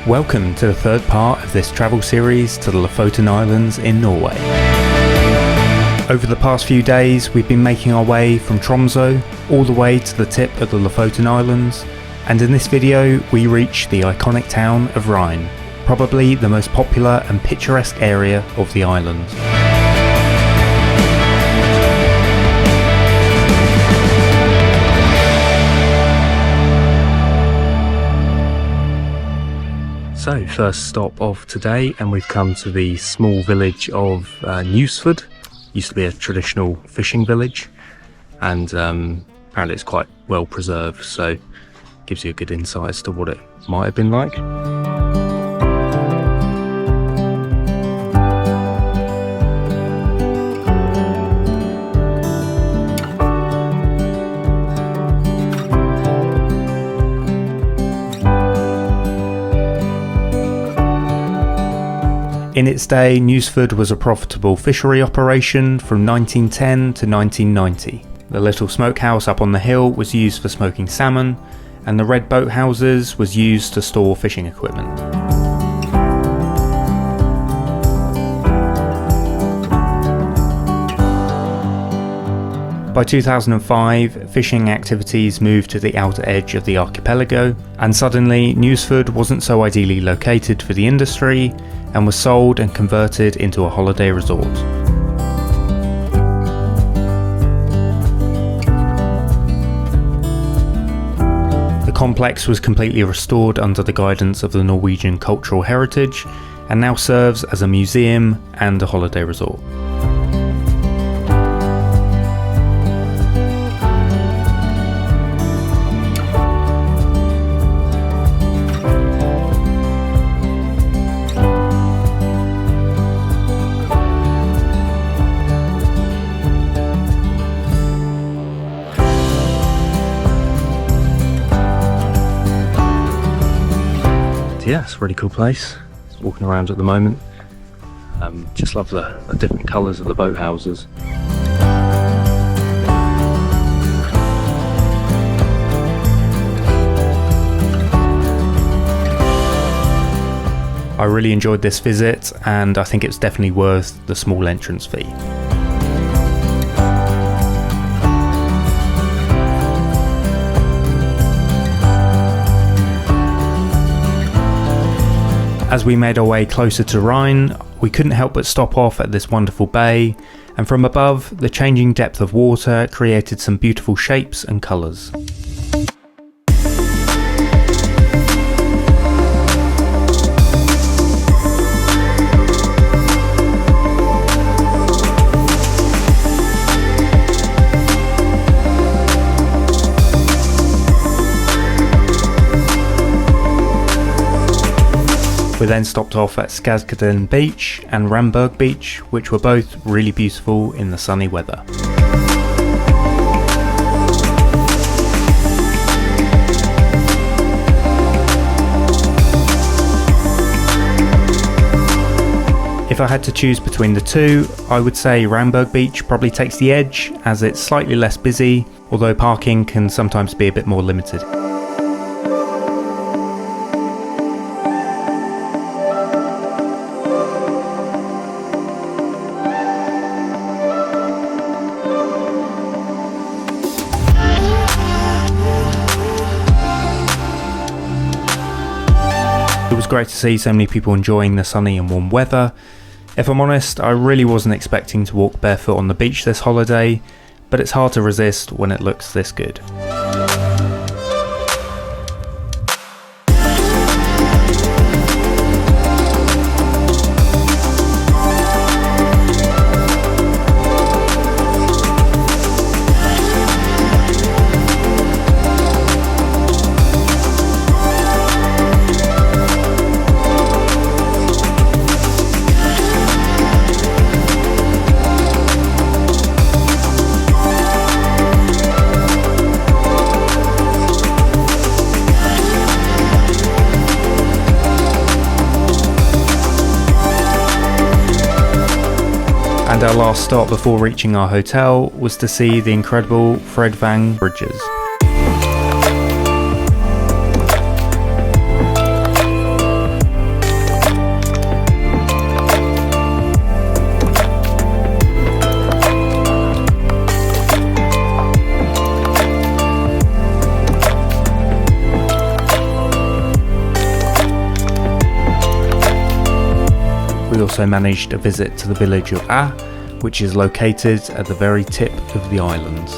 Welcome to the third part of this travel series to the Lofoten Islands in Norway. Over the past few days we've been making our way from Tromso all the way to the tip of the Lofoten Islands, and in this video we reach the iconic town of Reine, probably the most popular and picturesque area of the island. So, first stop of today, and we've come to the small village of Nusfjord. Used to be a traditional fishing village, and apparently it's quite well preserved, so gives you a good insight as to what it might have been like. In its day, Nusfjord was a profitable fishery operation from 1910 to 1990. The little smokehouse up on the hill was used for smoking salmon, and the red boathouses was used to store fishing equipment. By 2005, fishing activities moved to the outer edge of the archipelago, and suddenly Nusfjord wasn't so ideally located for the industry and was sold and converted into a holiday resort. The complex was completely restored under the guidance of the Norwegian Cultural Heritage and now serves as a museum and a holiday resort. Yeah, it's a really cool place. Walking around at the moment. Just love the different colours of the boathouses. I really enjoyed this visit, and I think it's definitely worth the small entrance fee. As we made our way closer to Reine, we couldn't help but stop off at this wonderful bay, and from above, the changing depth of water created some beautiful shapes and colours. We then stopped off at Skagsanden Beach and Ramberg Beach, which were both really beautiful in the sunny weather. If I had to choose between the two, I would say Ramberg Beach probably takes the edge, as it's slightly less busy, although parking can sometimes be a bit more limited. It was great to see so many people enjoying the sunny and warm weather. If I'm honest, I really wasn't expecting to walk barefoot on the beach this holiday, but it's hard to resist when it looks this good. And our last stop before reaching our hotel was to see the incredible Fredvang Bridges. we also managed a visit to the village of A, which is located at the very tip of the islands.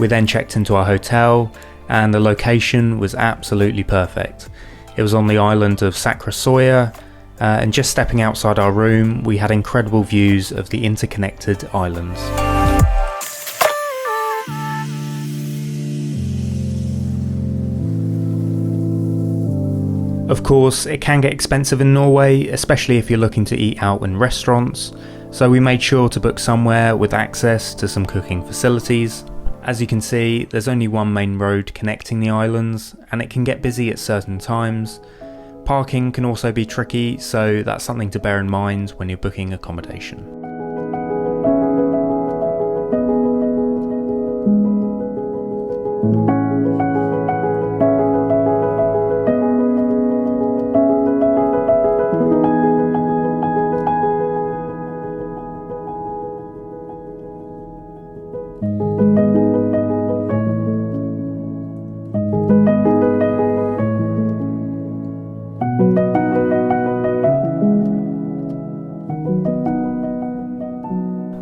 We then checked into our hotel, and the location was absolutely perfect. It was on the island of Sakrasoya, and just stepping outside our room, we had incredible views of the interconnected islands. Of course, it can get expensive in Norway, especially if you're looking to eat out in restaurants, so we made sure to book somewhere with access to some cooking facilities. As you can see, there's only one main road connecting the islands, and it can get busy at certain times. Parking can also be tricky, so that's something to bear in mind when you're booking accommodation.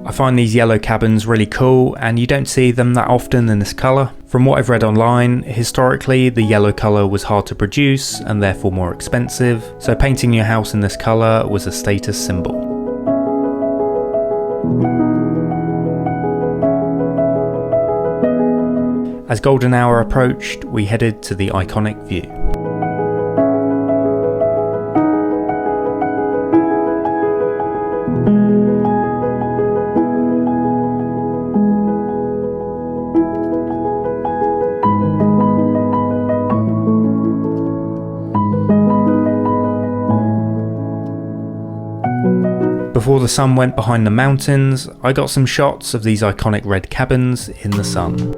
I find these yellow cabins really cool, and you don't see them that often in this colour. From what I've read online, historically the yellow colour was hard to produce and therefore more expensive, so painting your house in this colour was a status symbol. As golden hour approached, we headed to the iconic view. Before the sun went behind the mountains, I got some shots of these iconic red cabins in the sun.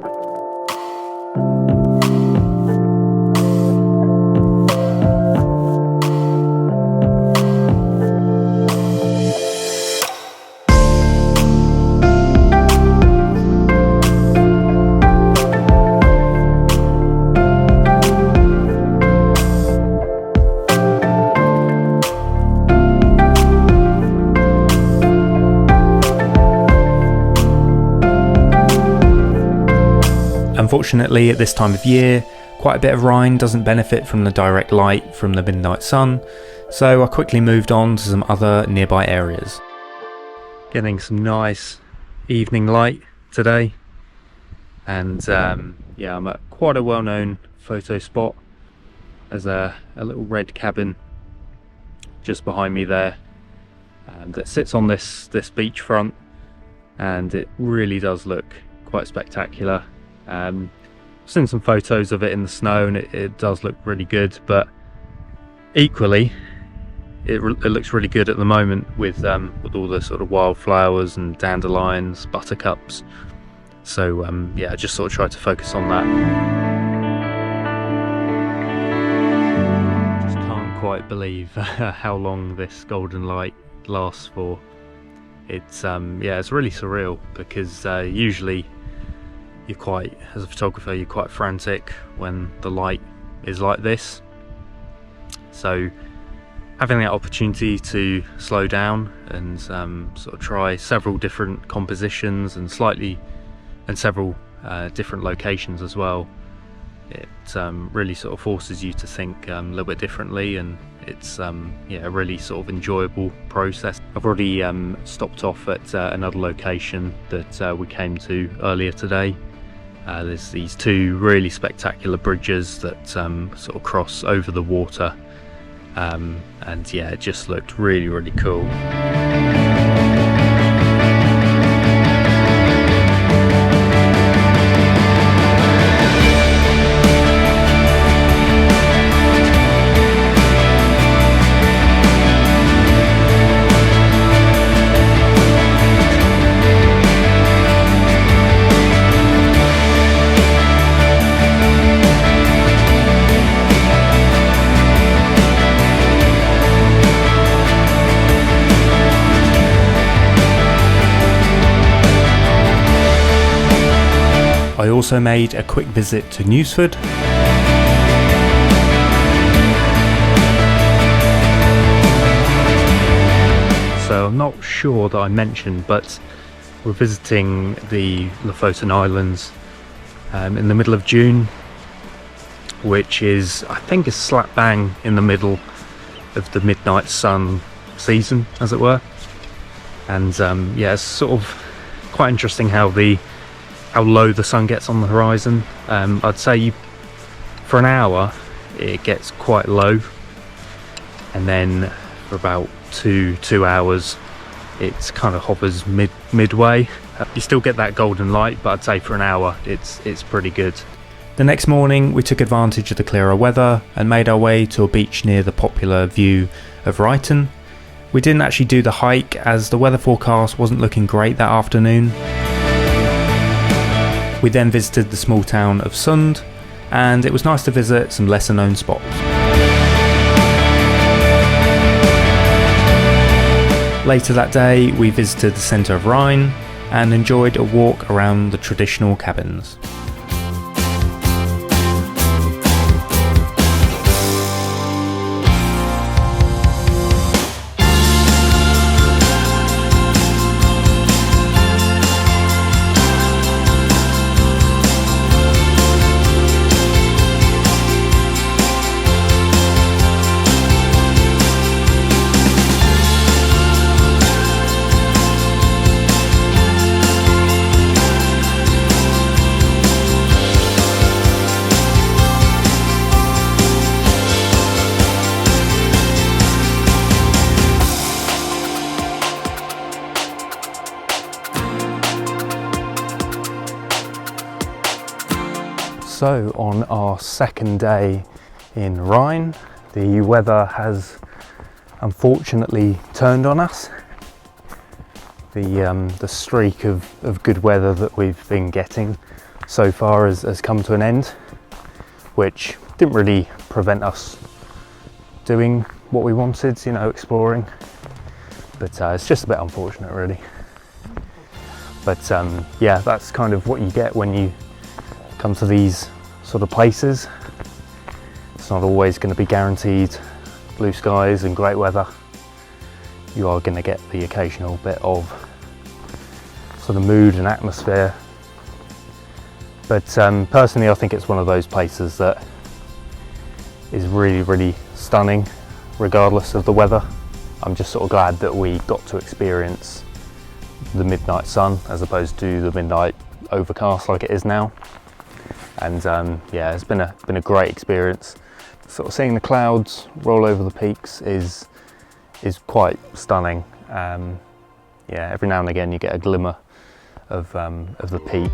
Unfortunately, at this time of year, quite a bit of Reine doesn't benefit from the direct light from the midnight sun, so I quickly moved on to some other nearby areas. Getting some nice evening light today, and yeah, I'm at quite a well-known photo spot. There's a little red cabin just behind me there, and it sits on this beachfront, and it really does look quite spectacular. I've seen some photos of it in the snow, and it does look really good, but equally it looks really good at the moment with all the sort of wildflowers and dandelions, buttercups. So yeah, I just sort of tried to focus on that. Just can't quite believe how long this golden light lasts for. It's yeah, it's really surreal, because usually as a photographer, you're quite frantic when the light is like this. So having that opportunity to slow down and sort of try several different compositions and several different locations as well, it really sort of forces you to think a little bit differently, and it's yeah, a really sort of enjoyable process. I've already stopped off at another location that we came to earlier today. There's these two really spectacular bridges that sort of cross over the water, and yeah, it just looked really, really cool. I also made a quick visit to Nusfjord. So I'm not sure that I mentioned, but we're visiting the Lofoten Islands in the middle of June, which is, I think, is slap bang in the middle of the midnight sun season, as it were. And yeah, it's sort of quite interesting how low the sun gets on the horizon. I'd say for an hour it gets quite low, and then for about two hours it's kind of hovers midway. You still get that golden light, but I'd say for an hour it's pretty good. The next morning we took advantage of the clearer weather and made our way to a beach near the popular view of Reine. We didn't actually do the hike as the weather forecast wasn't looking great that afternoon. We then visited the small town of Sund, and it was nice to visit some lesser known spots. Later that day we visited the centre of Reine and enjoyed a walk around the traditional cabins. So on our second day in Reine, the weather has unfortunately turned on us. The streak of good weather that we've been getting so far has come to an end, which didn't really prevent us doing what we wanted, you know, exploring. But it's just a bit unfortunate, really. But yeah, that's kind of what you get when you come to these sort of places. It's not always going to be guaranteed blue skies and great weather. You are going to get the occasional bit of sort of mood and atmosphere. But personally, I think it's one of those places that is really, really stunning regardless of the weather. I'm just sort of glad that we got to experience the midnight sun as opposed to the midnight overcast like it is now. And yeah, it's been a great experience. Sort of seeing the clouds roll over the peaks is quite stunning. Yeah, every now and again you get a glimmer of the peak.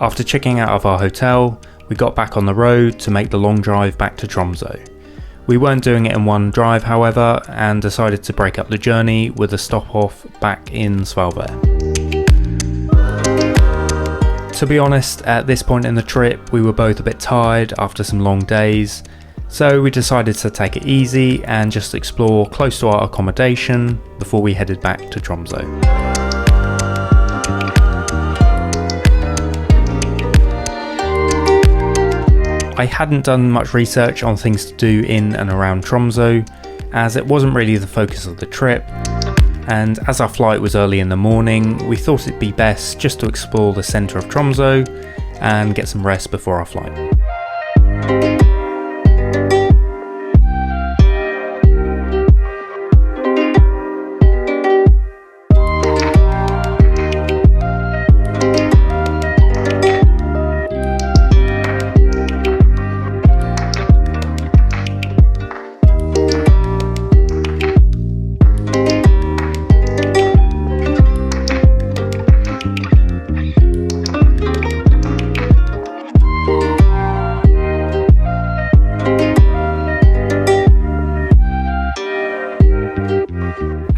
After checking out of our hotel, we got back on the road to make the long drive back to Tromso. We weren't doing it in one drive, however, and decided to break up the journey with a stop off back in Svalbard. To be honest, at this point in the trip, we were both a bit tired after some long days, so we decided to take it easy and just explore close to our accommodation before we headed back to Tromso. I hadn't done much research on things to do in and around Tromso, as it wasn't really the focus of the trip, and as our flight was early in the morning, we thought it'd be best just to explore the centre of Tromso and get some rest before our flight.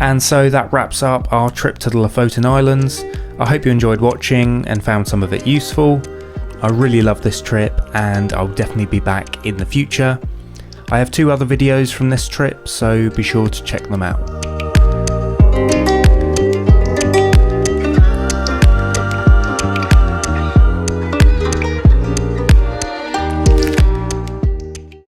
And so that wraps up our trip to the Lofoten Islands. I hope you enjoyed watching and found some of it useful. I really love this trip and I'll definitely be back in the future. I have 2 other videos from this trip, so be sure to check them out.